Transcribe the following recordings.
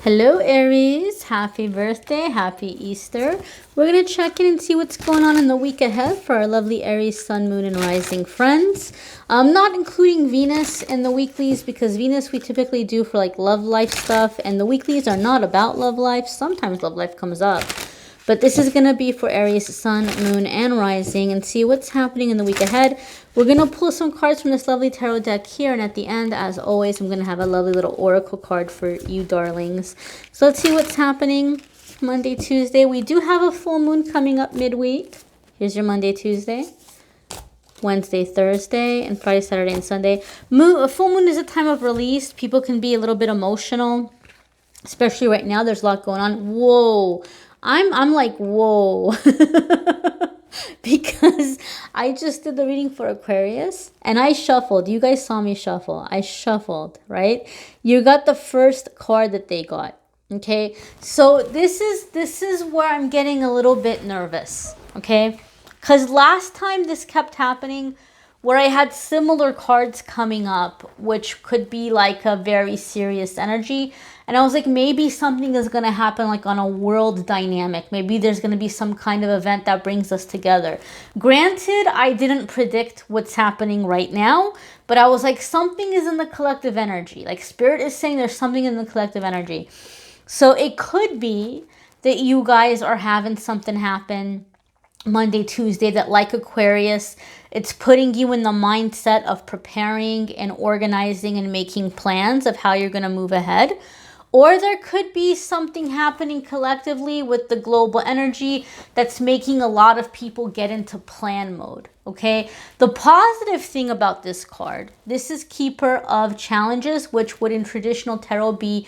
Hello Aries, happy birthday, happy Easter. We're going to check in and see what's going on in the week ahead for our lovely Aries, Sun, Moon, and Rising friends. I'm not including Venus in the weeklies because Venus we typically do for like love life stuff, and the weeklies are not about love life. Sometimes love life comes up. But this is going to be for Aries, Sun, Moon, and Rising, and see what's happening in the week ahead. We're going to pull some cards from this lovely tarot deck here, and at the end, as always, I'm going to have a lovely little oracle card for you darlings. So let's see what's happening Monday, Tuesday. We do have a full moon coming up midweek. Here's your Monday, Tuesday, Wednesday, Thursday, and Friday, Saturday, and Sunday. A full moon is a time of release. People can be a little bit emotional, especially right now. There's a lot going on. Whoa. I'm like, whoa, because I just did the reading for Aquarius and I shuffled. You guys saw me shuffle. I shuffled, right? You got the first card that they got. Okay. So this is where I'm getting a little bit nervous. Okay. Because last time this kept happening where I had similar cards coming up, which could be like a very serious energy. And I was like, maybe something is going to happen like on a world dynamic. Maybe there's going to be some kind of event that brings us together. Granted, I didn't predict what's happening right now, but I was like, something is in the collective energy. Like Spirit is saying there's something in the collective energy. So it could be that you guys are having something happen Monday, Tuesday, that like Aquarius, it's putting you in the mindset of preparing and organizing and making plans of how you're going to move ahead. Or there could be something happening collectively with the global energy that's making a lot of people get into plan mode, okay? The positive thing about this card, this is Keeper of Challenges, which would in traditional tarot be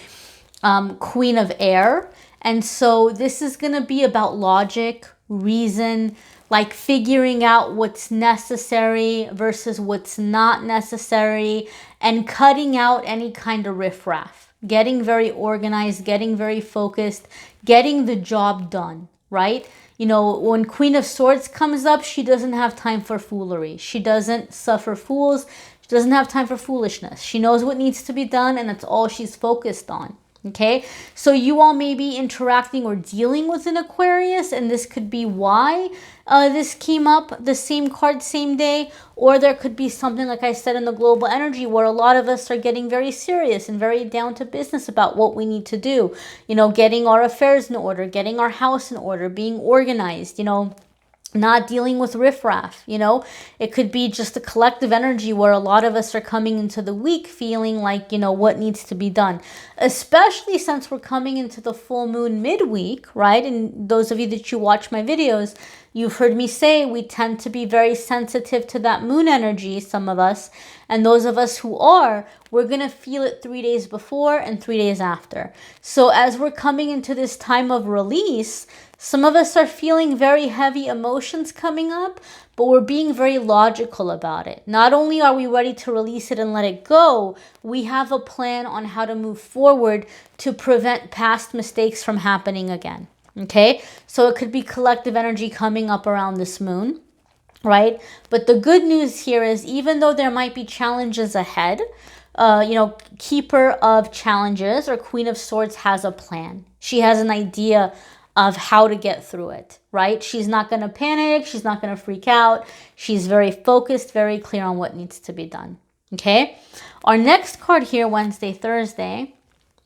Queen of Air. And so this is going to be about logic, reason, like figuring out what's necessary versus what's not necessary, and cutting out any kind of riffraff, getting very organized, getting very focused, getting the job done, right? You know, when Queen of Swords comes up, she doesn't have time for foolery. She doesn't suffer fools. She doesn't have time for foolishness. She knows what needs to be done, and that's all she's focused on. Okay, so you all may be interacting or dealing with an Aquarius, and this could be why this came up, the same card, same day. Or there could be something, like I said, in the global energy where a lot of us are getting very serious and very down to business about what we need to do. You know, getting our affairs in order, getting our house in order, being organized, you know, not dealing with riffraff. You know, it could be just a collective energy where a lot of us are coming into the week feeling like, you know, what needs to be done, especially since we're coming into the full moon midweek, right? And those of you that you watch my videos, you've heard me say we tend to be very sensitive to that moon energy, some of us, and those of us who are, we're going to feel it 3 days before and 3 days after. So as we're coming into this time of release, some of us are feeling very heavy emotions coming up, but we're being very logical about it. Not only are we ready to release it and let it go, we have a plan on how to move forward to prevent past mistakes from happening again. Okay, so it could be collective energy coming up around this moon, right? But the good news here is, even though there might be challenges ahead, you know, Keeper of Challenges or Queen of Swords has a plan. She has an idea of how to get through it, right? She's not going to panic. She's not going to freak out. She's very focused, very clear on what needs to be done, okay? Our next card here, Wednesday, Thursday,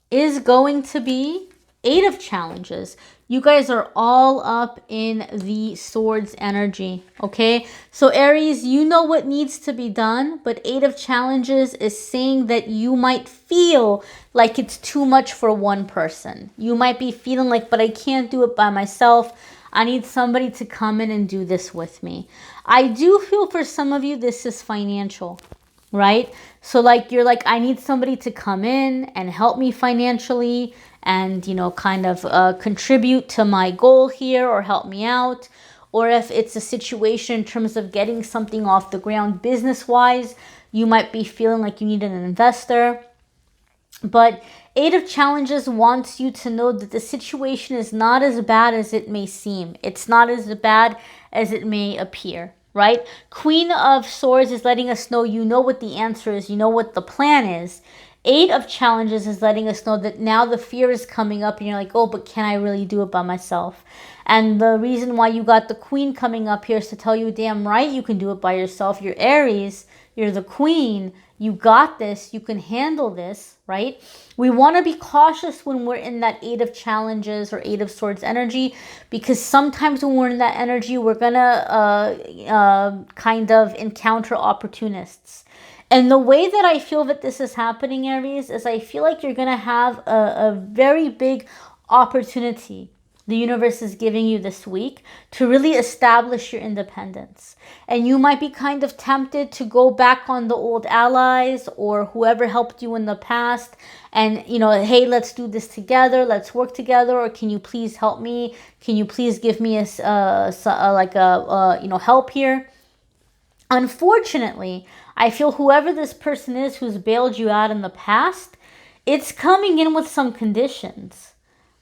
is going to be Eight of Challenges. You guys are all up in the Swords energy, okay? So Aries, you know what needs to be done, but Eight of Challenges is saying that you might feel like it's too much for one person. You might be feeling like, but I can't do it by myself. I need somebody to come in and do this with me. I do feel for some of you this is financial, right? So like you're like, I need somebody to come in and help me financially and, you know, kind of contribute to my goal here or help me out. Or if it's a situation in terms of getting something off the ground business-wise, you might be feeling like you need an investor. But Eight of Challenges wants you to know that the situation is not as bad as it may seem. It's not as bad as it may appear, right? Queen of Swords is letting us know you know what the answer is, you know what the plan is. Eight of Challenges is letting us know that now the fear is coming up and you're like, oh, but can I really do it by myself? And the reason why you got the Queen coming up here is to tell you, damn right, you can do it by yourself. You're Aries, you're the Queen, you got this, you can handle this, right? We want to be cautious when we're in that Eight of Challenges or Eight of Swords energy, because sometimes when we're in that energy, we're going to kind of encounter opportunists. And the way that I feel that this is happening, Aries, is I feel like you're going to have a very big opportunity the universe is giving you this week to really establish your independence. And you might be kind of tempted to go back on the old allies or whoever helped you in the past and, you know, hey, let's do this together, let's work together, or can you please help me? Can you please give me help here? Unfortunately, I feel whoever this person is who's bailed you out in the past, it's coming in with some conditions.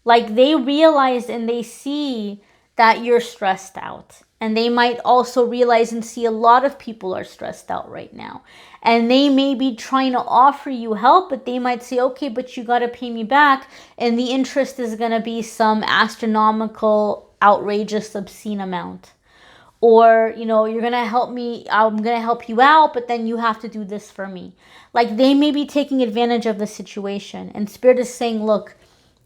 Like they realize and they see that you're stressed out. And they might also realize and see a lot of people are stressed out right now. And they may be trying to offer you help, but they might say, okay, but you got to pay me back. And the interest is going to be some astronomical, outrageous, obscene amount. Or, you know, you're going to help me, I'm going to help you out, but then you have to do this for me. Like they may be taking advantage of the situation. And Spirit is saying, look,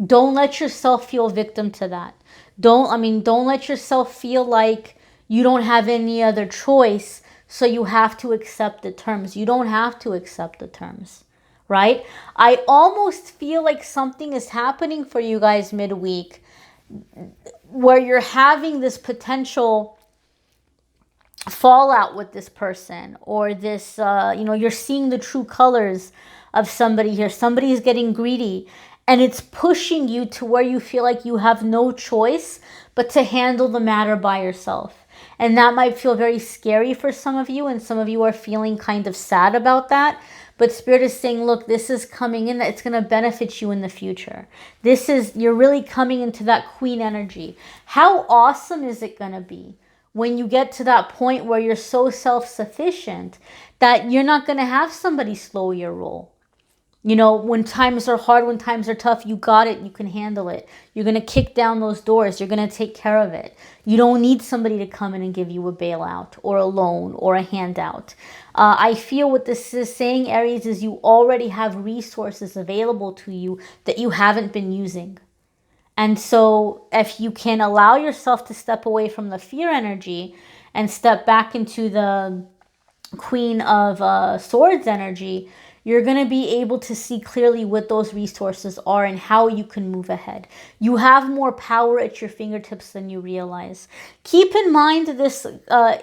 don't let yourself feel victim to that. Don't let yourself feel like you don't have any other choice, so you have to accept the terms. You don't have to accept the terms, right? I almost feel like something is happening for you guys midweek where you're having this potential fallout with this person, or this, you're seeing the true colors of somebody here. Somebody is getting greedy, and it's pushing you to where you feel like you have no choice but to handle the matter by yourself. And that might feel very scary for some of you, and some of you are feeling kind of sad about that. But Spirit is saying, look, this is coming in, that it's going to benefit you in the future. You're really coming into that Queen energy. How awesome is it going to be when you get to that point where you're so self-sufficient that you're not going to have somebody slow your roll? You know, when times are hard, when times are tough, you got it. You can handle it. You're going to kick down those doors. You're going to take care of it. You don't need somebody to come in and give you a bailout or a loan or a handout. I feel what this is saying, Aries, is you already have resources available to you that you haven't been using. And so if you can allow yourself to step away from the fear energy and step back into the Queen of Swords energy, you're going to be able to see clearly what those resources are and how you can move ahead. You have more power at your fingertips than you realize. Keep in mind this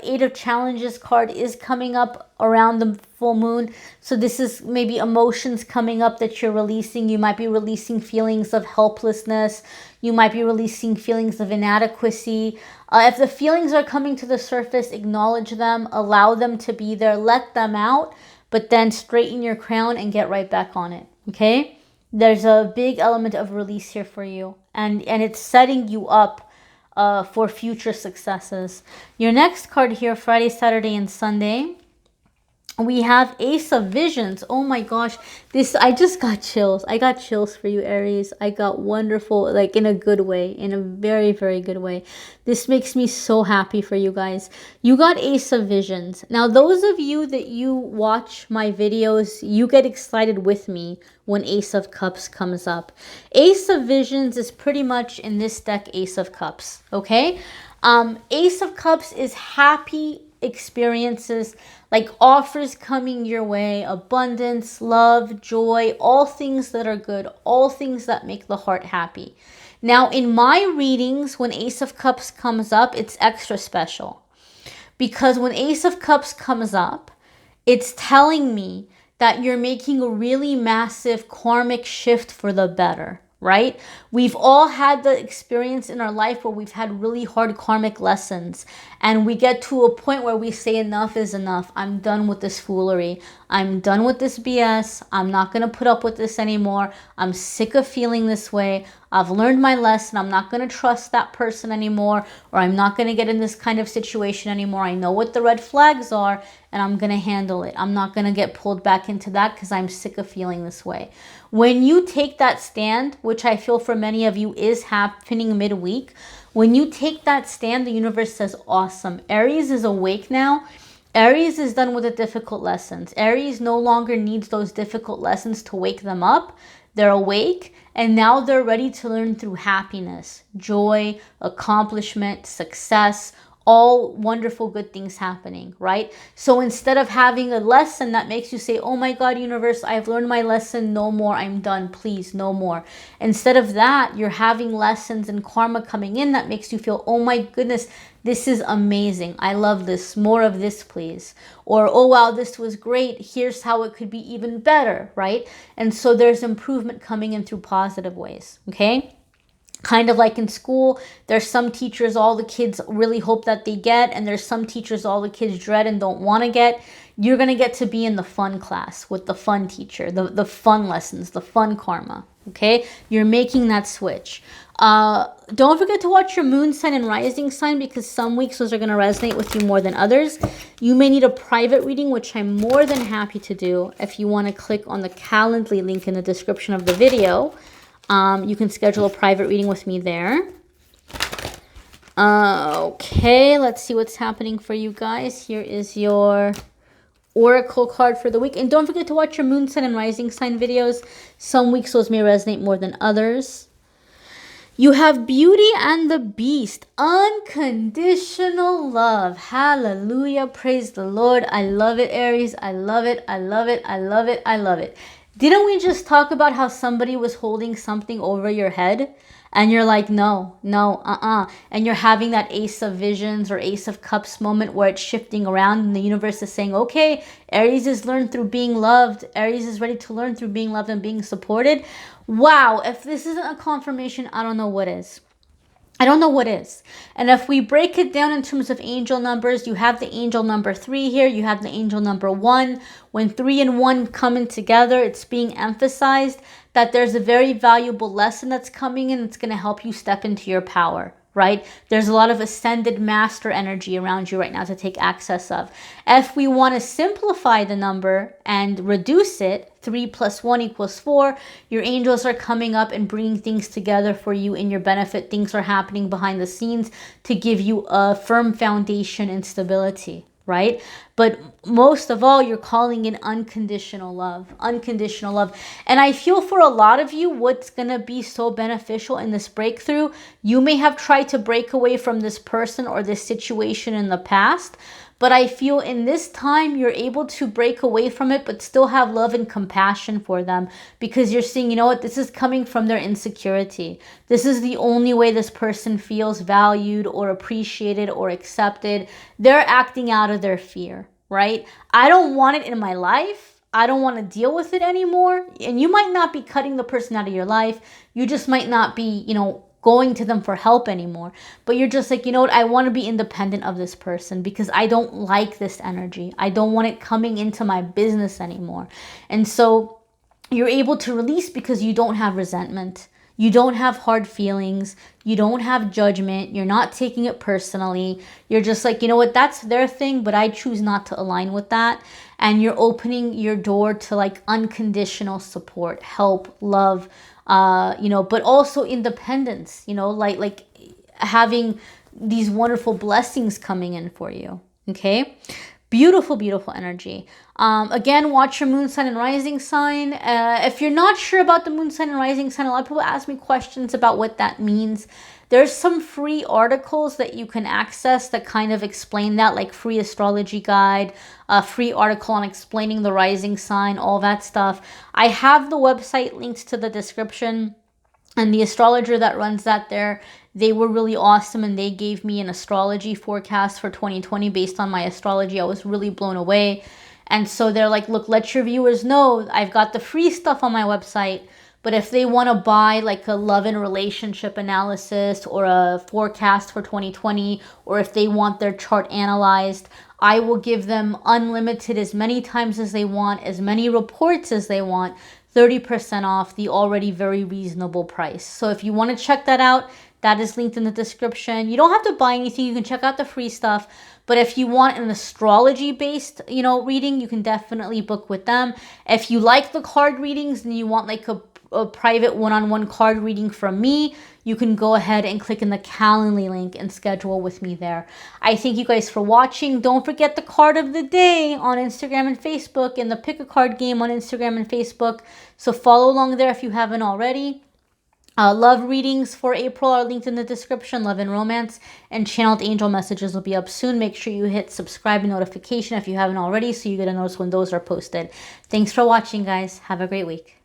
Eight of Challenges card is coming up around the full moon. So this is maybe emotions coming up that you're releasing. You might be releasing feelings of helplessness. You might be releasing feelings of inadequacy. If the feelings are coming to the surface, acknowledge them, allow them to be there, let them out, but then straighten your crown and get right back on it, okay? There's a big element of release here for you, and it's setting you up for future successes. Your next card here, Friday, Saturday, and Sunday, we have Ace of Visions. Oh my gosh, I just got chills. I got chills for you, Aries. I got wonderful, like in a good way, in a very, very good way. This makes me so happy for you guys. You got Ace of Visions. Now, those of you that you watch my videos, you get excited with me when Ace of Cups comes up. Ace of Visions is pretty much in this deck Ace of Cups, okay? Ace of Cups is happy experiences, like offers coming your way, abundance, love, joy, all things that are good, all things that make the heart happy. Now, in my readings, when Ace of Cups comes up, it's extra special, because when Ace of Cups comes up, it's telling me that you're making a really massive karmic shift for the better, right? We've all had the experience in our life where we've had really hard karmic lessons, and we get to a point where we say enough is enough. I'm done with this foolery. I'm done with this BS. I'm not going to put up with this anymore. I'm sick of feeling this way. I've learned my lesson. I'm not going to trust that person anymore, or I'm not going to get in this kind of situation anymore. I know what the red flags are, and I'm going to handle it. I'm not going to get pulled back into that because I'm sick of feeling this way. When you take that stand, which I feel for many of you is happening midweek, when you take that stand, the universe says, awesome. Aries is awake now. Aries is done with the difficult lessons. Aries no longer needs those difficult lessons to wake them up. They're awake, and now they're ready to learn through happiness, joy, accomplishment, success, all wonderful good things happening, right? So instead of having a lesson that makes you say, oh my God, universe, I've learned my lesson, no more, I'm done, please, no more. Instead of that, you're having lessons and karma coming in that makes you feel, oh my goodness, this is amazing. I love this. More of this, please. Or, oh, wow, this was great. Here's how it could be even better, right? And so there's improvement coming in through positive ways, okay? Kind of like in school, there's some teachers all the kids really hope that they get, and there's some teachers all the kids dread and don't want to get. You're going to get to be in the fun class with the fun teacher, the fun lessons, the fun karma, okay? You're making that switch. Don't forget to watch your moon sign and rising sign, because some weeks those are going to resonate with you more than others. You may need a private reading, which I'm more than happy to do. If you want to click on the Calendly link in the description of the video, you can schedule a private reading with me there. Okay, let's see what's happening for you guys. Here is your oracle card for the week. And don't forget to watch your moon sign and rising sign videos. Some weeks those may resonate more than others. You have Beauty and the Beast. Unconditional love. Hallelujah. Praise the Lord. I love it, Aries. I love it. I love it. I love it. I love it. Didn't we just talk about how somebody was holding something over your head? And you're like, no, and you're having that Ace of Visions or Ace of Cups moment where it's shifting around and the universe is saying, okay, Aries is learned through being loved. Aries is ready to learn through being loved and being supported. Wow, if this isn't a confirmation, I don't know what is. I don't know what is. And if we break it down in terms of angel numbers, you have the angel number 3 here. You have the angel number 1. When 3 and 1 coming together, it's being emphasized that there's a very valuable lesson that's coming in. It's going to help you step into your power, right? There's a lot of ascended master energy around you right now to take access of. If we want to simplify the number and reduce it, 3 plus 1 equals 4. Your angels are coming up and bringing things together for you in your benefit. Things are happening behind the scenes to give you a firm foundation and stability, right? But most of all, you're calling in unconditional love, unconditional love. And I feel for a lot of you, what's going to be so beneficial in this breakthrough, you may have tried to break away from this person or this situation in the past, but I feel in this time, you're able to break away from it, but still have love and compassion for them, because you're seeing, you know what, this is coming from their insecurity. This is the only way this person feels valued or appreciated or accepted. They're acting out of their fear, right? I don't want it in my life. I don't want to deal with it anymore. And you might not be cutting the person out of your life. You just might not be, going to them for help anymore. But you're just like, you know what? I want to be independent of this person because I don't like this energy. I don't want it coming into my business anymore. And so you're able to release because you don't have resentment. You don't have hard feelings. You don't have judgment. You're not taking it personally. You're just like, you know what? That's their thing, but I choose not to align with that. And you're opening your door to like unconditional support, help, love, but also independence, like having these wonderful blessings coming in for you. Okay. Beautiful, beautiful energy. Again, watch your moon sign and rising sign. If you're not sure about the moon sign and rising sign, a lot of people ask me questions about what that means. There's some free articles that you can access that kind of explain that, like free astrology guide, a free article on explaining the rising sign, all that stuff. I have the website linked to the description, and the astrologer that runs that there, they were really awesome, and they gave me an astrology forecast for 2020 based on my astrology. I was really blown away. And so they're like, look, let your viewers know I've got the free stuff on my website, but if they want to buy like a love and relationship analysis or a forecast for 2020, or if they want their chart analyzed, I will give them unlimited, as many times as they want, as many reports as they want, 30% off the already very reasonable price. So if you want to check that out, that is linked in the description. You don't have to buy anything. You can check out the free stuff. But if you want an astrology-based, reading, you can definitely book with them. If you like the card readings and you want like a private one-on-one card reading from me, you can go ahead and click in the Calendly link and schedule with me there. I thank you guys for watching. Don't forget the card of the day on Instagram and Facebook, and the pick a card game on Instagram and Facebook. So follow along there if you haven't already. Love readings for April are linked in the description. Love and romance and channeled angel messages will be up soon. Make sure you hit subscribe and notification if you haven't already, so you get a notice when those are posted. Thanks for watching, guys. Have a great week.